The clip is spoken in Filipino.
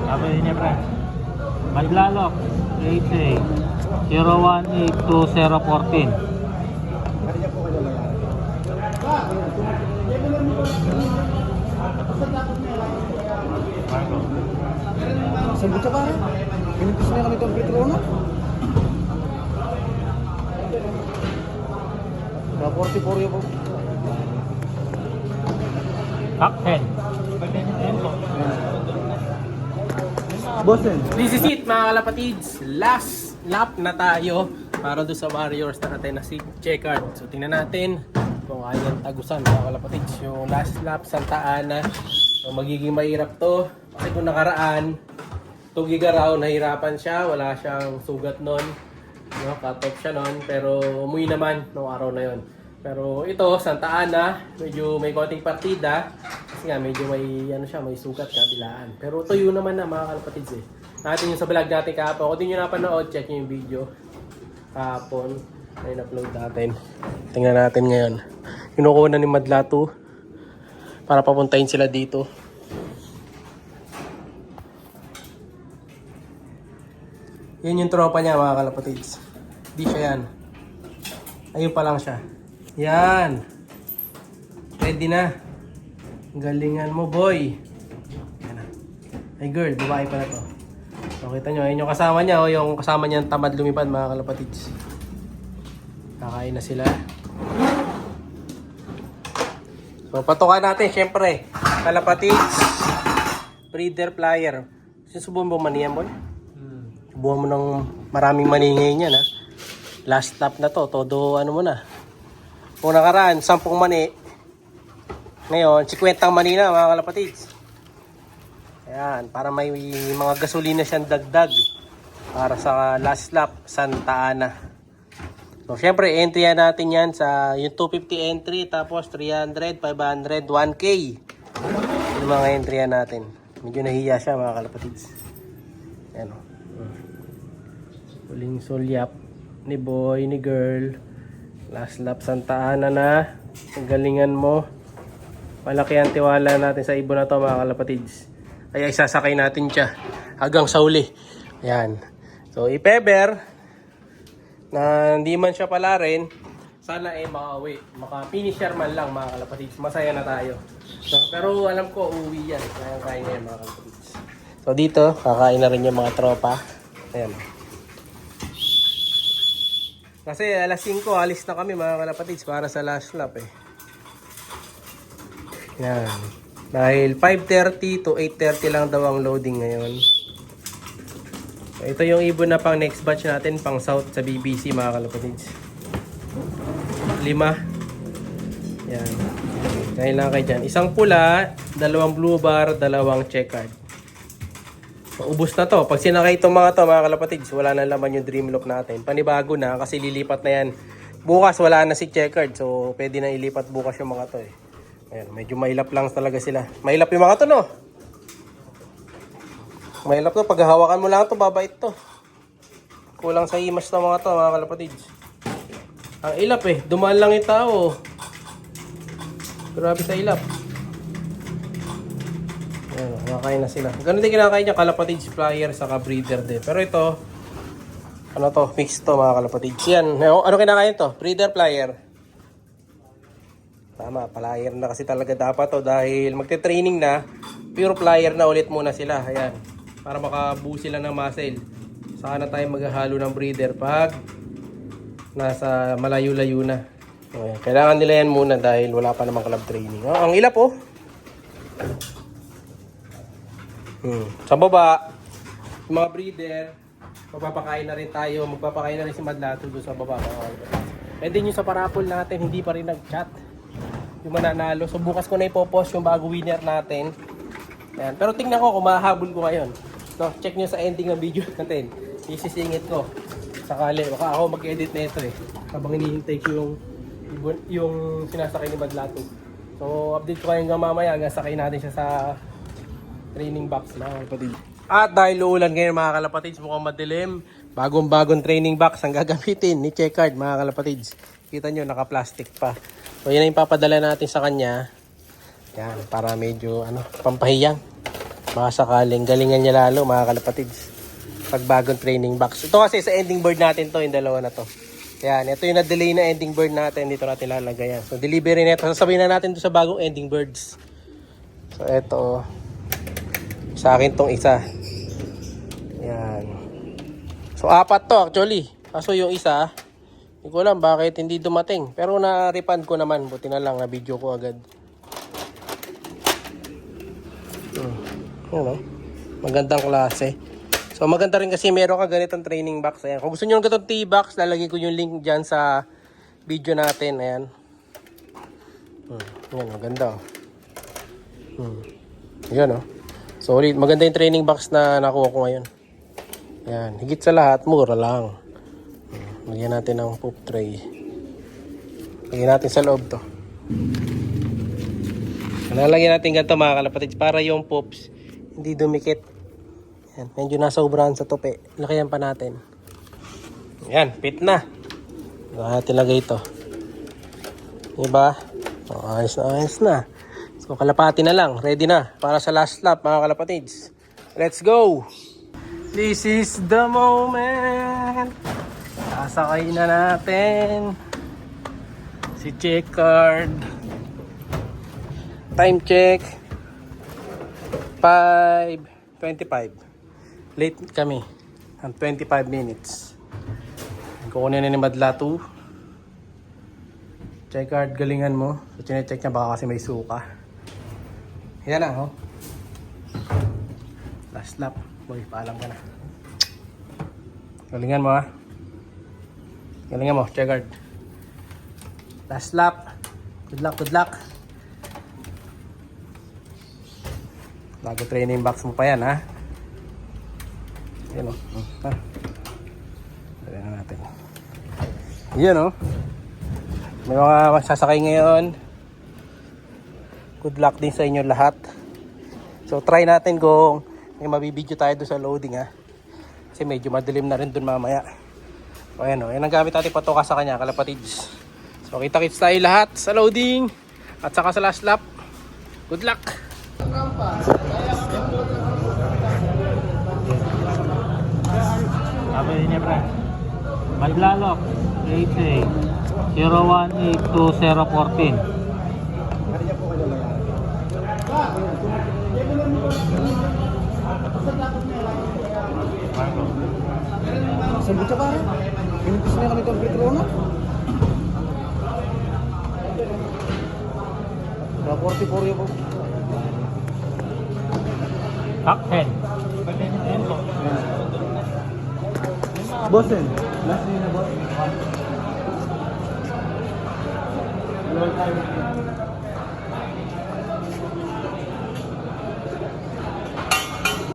Sabi niya, pre. Madlalok, 88, 0182014. Marco. Sambut siya pare. Pinipis na kami itong Petrono. 44 yun po. Cocktail. Bossen. This is it mga kalapatids. Last lap na tayo para doon sa Warriors natin na si Checkered. So tingnan natin kung kayang tagusan mga kalapatids. Yung last lap Santa Ana. So magiging mahirap to. Kasi kung nakaraan, Tugiga raw, nahirapan siya. Wala siyang sugat nun. No, cut off siya nun. Pero umuwi naman noong araw na yon. Pero ito, Santa Ana, medyo may konting partida. Kasi nga, medyo may, ano siya, may sugat kabilaan. Pero tuyo naman na mga kalapatids eh. Natin yung sa vlog natin kahapon. Kung di nyo napanood, check nyo yung video. Kahapon, ay upload natin. Tingnan natin ngayon. Kinukuha na ni Madlato para papuntahin sila dito. Yan yung tropa niya mga kalapatids. Di siya yan. Ayun pa lang siya. Yan. Ready na. Galingan mo boy. Yan na. Ay girl, babae pa na to. So kita nyo, ayun yung kasama niya. O, yung kasama niya tamad lumipad mga kalapatids. Kakain na sila. So patukan natin syempre. Kalapatids. Breeder plier. Susubukan mo maniyan boy? Subukan mo ng maraming maningay niyan ha. Last lap na to. Todo ano mo na. Kung nakaraan, 10 mani. Ngayon, 50 mani na mga kalapatids. Ayan, para may mga gasolina siyang dagdag. Para sa last lap, Santa Ana. So, syempre, entry natin yan sa yung 250 entry, tapos 300, 500, 1K. Yung mga entry natin. Medyo nahiya siya mga kalapatids. Ayan o. Huling sulyap ni boy, ni girl. Last lap Santa Ana na. Ang galingan mo. Malaki ang tiwala natin sa ibon na to mga kalapatids. Kaya isasakay natin siya hanggang sa uli. Ayan. So ipeber na hindi man siya pala rin. Sana makauwi. Maka-finisher man lang mga kalapatids. Masaya na tayo. So, pero alam ko uuwi yan. Kaya yan mga kalapatids. So dito kakain na rin yung mga tropa. Ayan. Kasi alas 5 alis na kami mga kalapatids para sa last lap eh. Yan. Dahil 5:30 to 8:30 lang daw ang loading ngayon. So, ito yung ibon na pang next batch natin pang south sa BBC mga kalapatids. 5. Yan. Dahil lang kayo dyan. Isang pula, 2 blue bar, 2 checkered. So, ubos na to. Pag sinakay itong mga to mga kalapatids, wala na laman yung Dreamlock natin. Panibago na kasi lilipat na yan. Bukas wala na si Checkered. So pwede na ilipat bukas yung mga to eh. Ayan, medyo mailap lang talaga sila. Mailap yung mga to no. Mailap to. Pag hawakan mo lang to, babait to. Kulang sa imas na mga to mga kalapatids. Ang ilap eh. Dumaan lang yung tao. Grabe sa ilap. Ayan, nakakain na sila. Ganun din kinakain niya, kalapatids, flyer, saka breeder din. Pero ito, ano to, mix to mga kalapatids. Yan, ano kinakain to? Breeder, flyer. Tama, flyer na kasi talaga dapat to dahil magte-training na, pure flyer na ulit muna sila. Ayan, para makabuo sila ng muscle. Saka na tayo maghahalo ng breeder pag nasa malayo-layo na. Ayan, kailangan nila yan muna dahil wala pa namang club training. Oh, ang ilap oh. Sa baba, yung mga breeder, magpapakain na rin tayo. Magpapakain na rin si Madlato doon sa baba. And then yung sa parapol natin, hindi pa rin nag-chat. Yung mananalo. So bukas ko na ipopost yung bago winner natin. Ayan. Pero tingnan ko kung mahahabol ko ngayon. No, check nyo sa ending ng video natin. Isisingit ko. Sakali, baka ako mag-edit na ito eh. Habang hinihintay ko yung sinasakay ni Madlato. So update ko kayo hanggang mamaya. Hanggang sakay natin siya sa training box mga kalapatids. At dahil uulan ngayon mga kalapatids, mukhang madilim, bagong training box ang gagamitin ni Checkered mga kalapatids. Kita nyo, naka-plastic pa. So yan yung papadala natin sa kanya. Yan, para medyo pampahiyang. Baka sakaling galingan niya lalo mga kalapatids. Pag bagong training box. Ito kasi sa ending board natin to, yung dalawa na to. Yan, ito yung na-delay na ending bird natin. Dito natin lalagay yan. So, delivery nito. Sasabihin na natin doon sa bagong ending birds. So, ito. Sa akin tong isa. Yan. So, 4 to actually. Kaso yung isa, hindi ko alam bakit hindi dumating. Pero na-refund ko naman. Buti na lang, na-video ko agad. Yan o. Magandang klase. So maganda rin kasi meron ka ganitong training box. Ayan. Kung gusto nyo ng ganitong T-box, lalagay ko yung link dyan sa video natin. Ayan. Ayan, maganda. Ayan o. Solid. Maganda yung training box na nakuha ko ngayon. Ayan. Higit sa lahat, mura lang. Lagyan natin ng poop tray. Lagyan natin sa loob to. Lalagyan natin ganito mga kalapatids para yung poops hindi dumikit. Yan, medyo nasobrahan sa tope. Lakayan pa natin. Yan, fit na. Natin lagay ito. Diba? O, ayos na. So, kalapati na lang. Ready na para sa last lap mga kalapatids. Let's go! This is the moment. Sasakay na natin si Checkered. Time check 5:25. Late kami ng 25 minutes. Kukunin na ni Madla 2. Checkered, galingan mo. So, chinecheck niya baka kasi may suka. Yan na, oh. Last lap. Boy, paalam ka na. Galingan mo, ha. Galingan mo, Checkered. Last lap. Good luck, good luck. Bago training box mo pa yan, ha. Yan o. Dali na natin. Yan o. May mga magsasakay ngayon. Good luck din sa inyo lahat. So try natin kung may mabibideo tayo doon sa loading ha. Kasi medyo madilim na rin doon mamaya. O yan o. Yan ang gamit natin patoka sa kanya kalapatids. So kita-kits tayo lahat sa loading. At saka sa last lap. Good luck. Sabi niya pre. Madlalok. 88 0182014. Sambut siya pare. Pinipis na kami itong Petrona. 44 yung po. Top 10. Boss eh. Last year na boss.